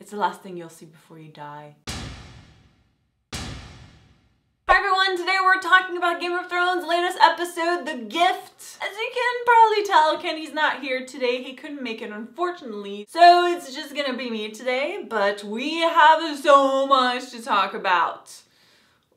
It's the last thing you'll see before you die. Hi everyone, today we're talking about Game of Thrones' latest episode, The Gift. As you can probably tell, Kenny's not here today. He couldn't make it, unfortunately. So it's just gonna be me today, but we have so much to talk about.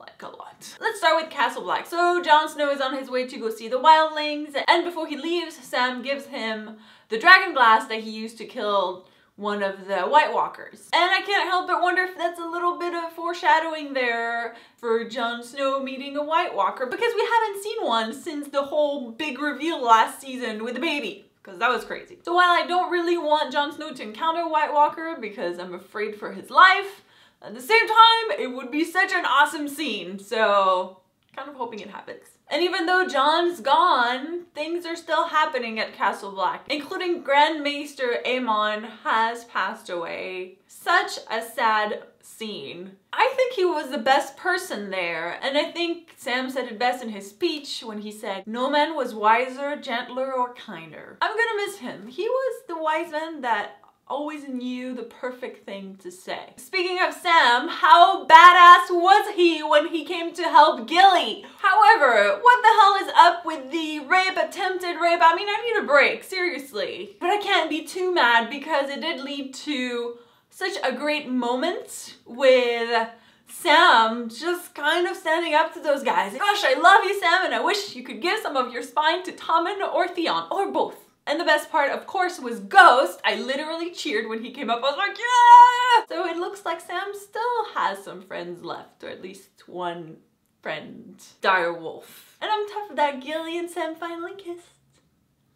Like a lot. Let's start with Castle Black. So Jon Snow is on his way to go see the wildlings, and before he leaves, Sam gives him the dragon glass that he used to kill one of the White Walkers. And I can't help but wonder if that's a little bit of foreshadowing there for Jon Snow meeting a White Walker, because we haven't seen one since the whole big reveal last season with the baby, because that was crazy. So while I don't really want Jon Snow to encounter a White Walker because I'm afraid for his life, at the same time, it would be such an awesome scene, so kind of hoping it happens. And even though Jon's gone, things are still happening at Castle Black, including Grand Maester Aemon has passed away. Such a sad scene. I think he was the best person there, and I think Sam said it best in his speech when he said, "No man was wiser, gentler, or kinder." I'm gonna miss him. He was the wise man that always knew the perfect thing to say. Speaking of Sam, how badass was he when he came to help Gilly? However, what the hell is up with the rape, attempted rape? I mean, I need a break, seriously. But I can't be too mad because it did lead to such a great moment with Sam just kind of standing up to those guys. Gosh, I love you, Sam, and I wish you could give some of your spine to Tommen or Theon, or both. And the best part, of course, was Ghost. I literally cheered when he came up. I was like, yeah! So it looks like Sam still has some friends left, or at least one friend. Direwolf. And I'm tough that Gilly and Sam finally kissed.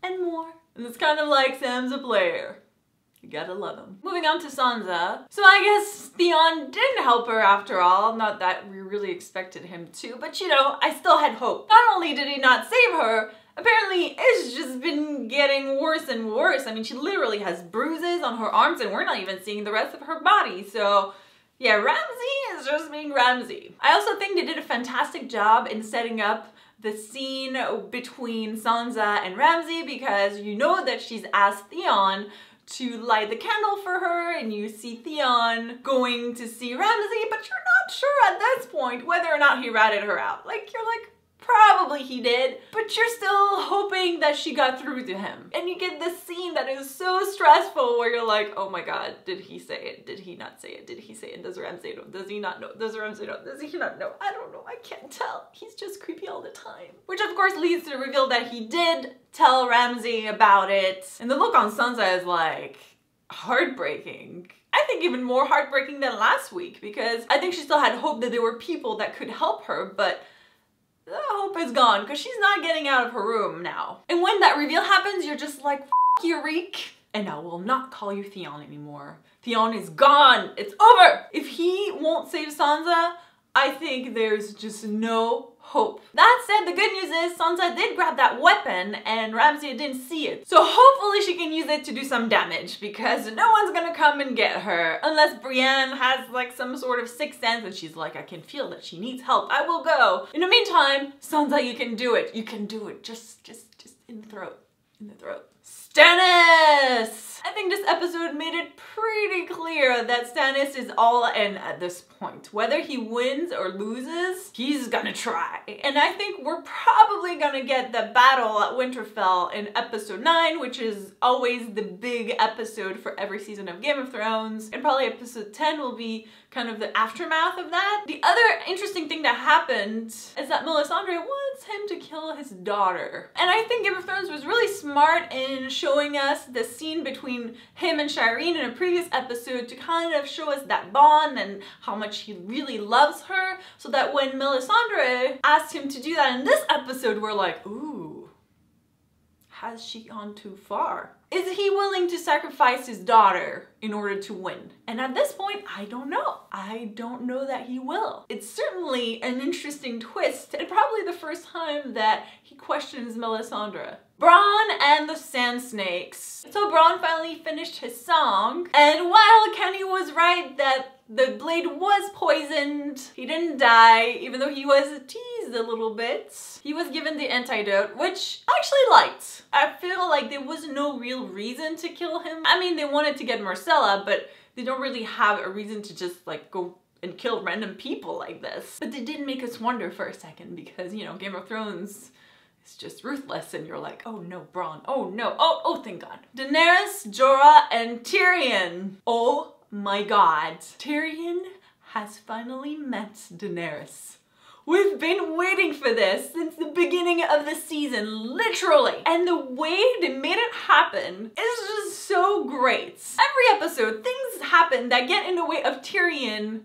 And more. And it's kind of like Sam's a player. You gotta love him. Moving on to Sansa. So I guess Theon didn't help her after all. Not that we really expected him to, but you know, I still had hope. Not only did he not save her, apparently it's just been getting worse and worse. I mean, she literally has bruises on her arms and we're not even seeing the rest of her body. So yeah, Ramsay is just being Ramsay. I also think they did a fantastic job in setting up the scene between Sansa and Ramsay, because you know that she's asked Theon to light the candle for her, and you see Theon going to see Ramsay, but you're not sure at this point whether or not he ratted her out. Like, you're like, probably he did, but you're still hoping that she got through to him. And you get this scene that is so stressful where you're like, oh my god, did he say it? Did he not say it? Did he say it? Does Ramsay know? Does he not know? Does Ramsay know? Does he not know? I don't know. I can't tell. He's just creepy all the time. Which of course leads to the reveal that he did tell Ramsay about it. And the look on Sansa is like heartbreaking. I think even more heartbreaking than last week, because I think she still had hope that there were people that could help her, but the hope is gone because she's not getting out of her room now. And when that reveal happens, you're just like, F you, Reek. And I will not call you Theon anymore. Theon is gone. It's over. If he won't save Sansa, I think there's just no hope. That said, the good news is Sansa did grab that weapon and Ramsay didn't see it. So hopefully she can use it to do some damage, because no one's gonna come and get her unless Brienne has like some sort of sixth sense and she's like, I can feel that she needs help. I will go. In the meantime, Sansa, you can do it. You can do it. Just in the throat. In the throat. Stannis! I think this episode made it pretty clear that Stannis is all in at this point. Whether he wins or loses, he's gonna try. And I think we're probably gonna get the battle at Winterfell in episode 9, which is always the big episode for every season of Game of Thrones. And probably episode 10 will be kind of the aftermath of that. The other interesting thing that happened is that Melisandre wants him to kill his daughter. And I think Game of Thrones was really smart in showing us the scene between him and Sandrine in a previous episode to kind of show us that bond and how much he really loves her, so that when Melisandre asked him to do that in this episode, we're like, ooh, has she gone too far? Is he willing to sacrifice his daughter in order to win? And at this point, I don't know. I don't know that he will. It's certainly an interesting twist, and probably the first time that he questions Melisandre. Bronn and the Sand Snakes. So Bronn finally finished his song, and while Kenny was right that the blade was poisoned, he didn't die, even though he was teased a little bit. He was given the antidote, which I actually liked. I feel like there was no real reason to kill him. I mean, they wanted to get Marcella, but they don't really have a reason to just like go and kill random people like this. But they did make us wonder for a second because, you know, Game of Thrones is just ruthless and you're like, oh no, Bronn, oh no, oh thank God. Daenerys, Jorah, and Tyrion. Oh my God. Tyrion has finally met Daenerys. We've been waiting for this since the beginning of the season, literally. And the way they made it happen is just so great. Every episode, things happen that get in the way of Tyrion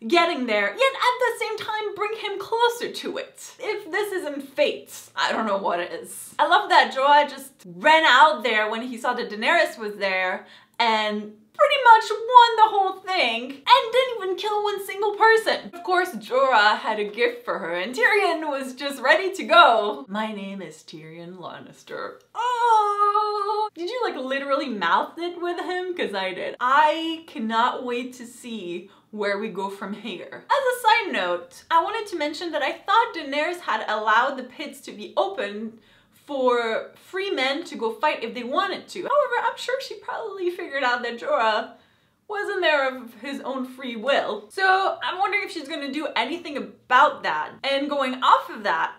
getting there, yet at the same time bring him closer to it. If this isn't fate, I don't know what is. I love that Jorah just ran out there when he saw that Daenerys was there and pretty much won the whole thing and didn't even kill one single person. Of course, Jorah had a gift for her and Tyrion was just ready to go. My name is Tyrion Lannister. Oh! Did you like literally mouth it with him? Because I did. I cannot wait to see where we go from here. As a side note, I wanted to mention that I thought Daenerys had allowed the pits to be open for free men to go fight if they wanted to. However, I'm sure she probably figured out that Jorah wasn't there of his own free will. So I'm wondering if she's gonna do anything about that. And going off of that,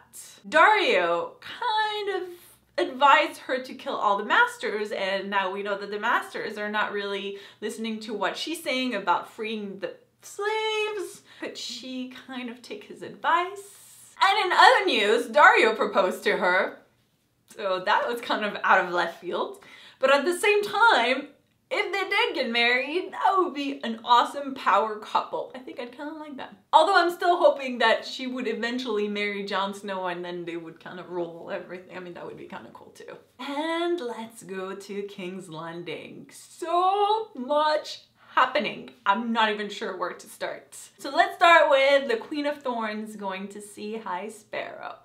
Daario kind of advised her to kill all the masters, and now we know that the masters are not really listening to what she's saying about freeing the slaves. Could she kind of take his advice? And in other news, Daario proposed to her. So that was kind of out of left field. But at the same time, if they did get married, that would be an awesome power couple. I think I'd kind of like that. Although I'm still hoping that she would eventually marry Jon Snow and then they would kind of rule everything. I mean, that would be kind of cool too. And let's go to King's Landing. So much happening. I'm not even sure where to start. So let's start with the Queen of Thorns going to see High Sparrow.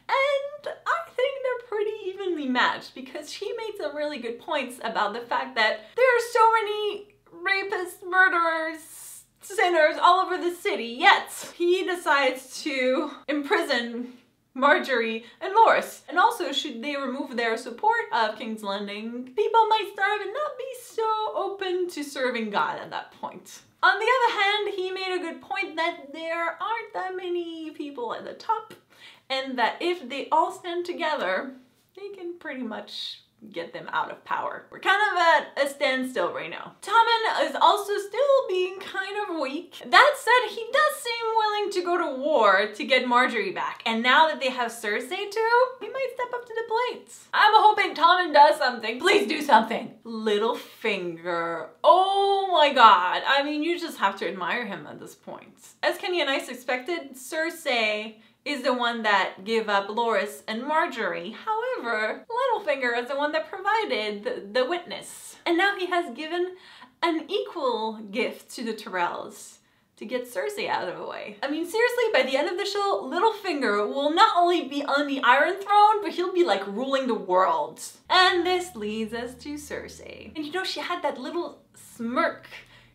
And I think they're pretty evenly matched because she made some really good points about the fact that there are so many rapists, murderers, sinners all over the city, yet he decides to imprison Marjorie and Loras. And also, should they remove their support of King's Landing, people might starve and not be so open to serving God at that point. On the other hand, he made a good point that there aren't that many people at the top, and that if they all stand together, they can pretty much get them out of power. We're kind of at a standstill right now. Tommen is also still being kind of weak. That said, he does seem willing to go to war to get Marjorie back. And now that they have Cersei too, he might step up to the plate. I'm hoping Tommen does something. Please do something. Littlefinger. Oh my God. I mean, you just have to admire him at this point. As Kenny and I expected, Cersei is the one that gave up Loras and Marjorie. However, Littlefinger is the one that provided the witness. And now he has given an equal gift to the Tyrells to get Cersei out of the way. I mean, seriously, by the end of the show, Littlefinger will not only be on the Iron Throne, but he'll be like ruling the world. And this leads us to Cersei. And you know, she had that little smirk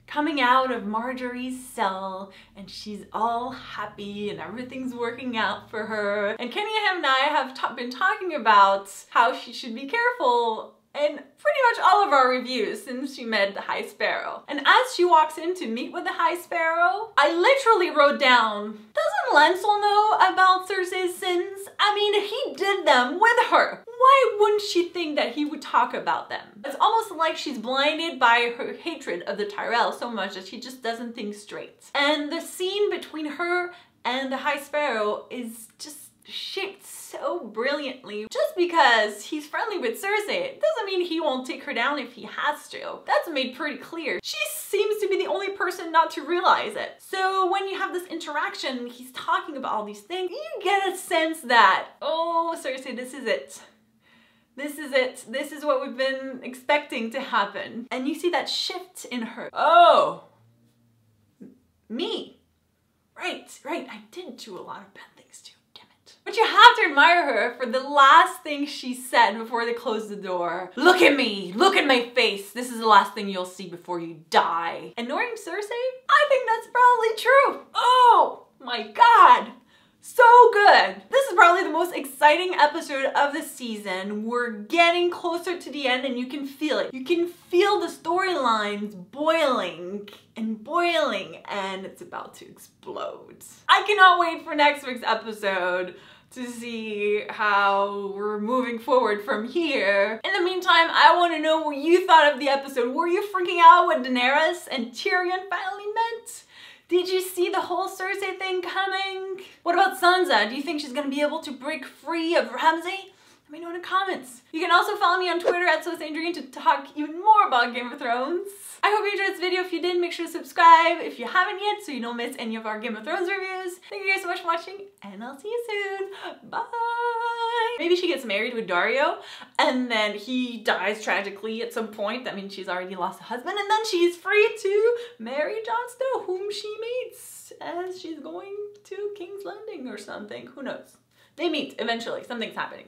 coming out of Marjorie's cell, and she's all happy and everything's working out for her. And Kenny and I have been talking about how she should be careful in pretty much all of our reviews since she met the High Sparrow. And as she walks in to meet with the High Sparrow, I literally wrote down, doesn't Lancel know about Cersei's sins? I mean, he did them with her. Why wouldn't she think that he would talk about them? It's almost like she's blinded by her hatred of the Tyrell so much that she just doesn't think straight. And the scene between her and the High Sparrow is just shaped so brilliantly. Just because he's friendly with Cersei doesn't mean he won't take her down if he has to. That's made pretty clear. She seems to be the only person not to realize it. So when you have this interaction, he's talking about all these things, you get a sense that, oh, Cersei, this is it. This is it. This is what we've been expecting to happen. And you see that shift in her. Oh, me. Right. I did do a lot of bad things too. But you have to admire her for the last thing she said before they closed the door. Look at me, look at my face. This is the last thing you'll see before you die. And knowing Cersei, I think that's probably true. Oh my God. so good. This is probably the most exciting episode of the season. We're getting closer to the end and you can feel it. You can feel the storylines boiling and boiling and it's about to explode. I cannot wait for next week's episode to see how we're moving forward from here. In the meantime, I want to know what you thought of the episode. Were you freaking out when Daenerys and Tyrion finally met? Did you see the whole Cersei thing coming? What about Sansa? Do you think she's gonna be able to break free of Ramsay? Let me know in the comments. You can also follow me on Twitter at Sandrine to talk even more about Game of Thrones. I hope you enjoyed this video. If you did, make sure to subscribe if you haven't yet so you don't miss any of our Game of Thrones reviews. Thank you guys so much for watching and I'll see you soon. Bye. Maybe she gets married with Dario and then he dies tragically at some point. I mean, she's already lost a husband and then she's free to marry Jon Snow, whom she meets as she's going to King's Landing or something. Who knows? They meet eventually. Something's happening.